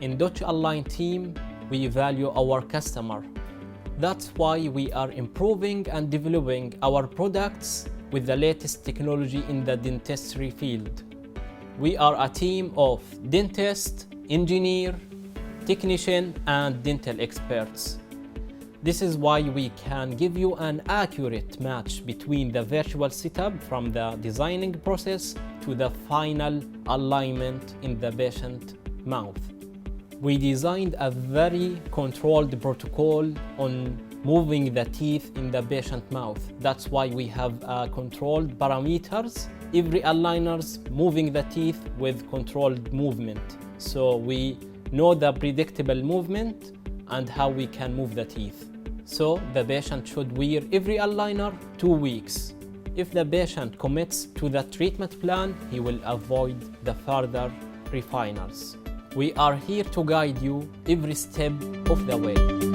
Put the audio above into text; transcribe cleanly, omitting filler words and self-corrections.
In Dutch Align team, we value our customer. That's why we are improving and developing our products with the latest technology in the dentistry field. We are a team of dentist, engineer, technician, and dental experts. This is why we can give you an accurate match between the virtual setup from the designing process to the final alignment in the patient mouth. We designed a very controlled protocol on moving the teeth in the patient mouth. That's why we have controlled parameters. Every aligners moving the teeth with controlled movement. So we know the predictable movement and how we can move the teeth. So the patient should wear every aligner 2 weeks. If the patient commits to the treatment plan, he will avoid the further refiners. We are here to guide you every step of the way.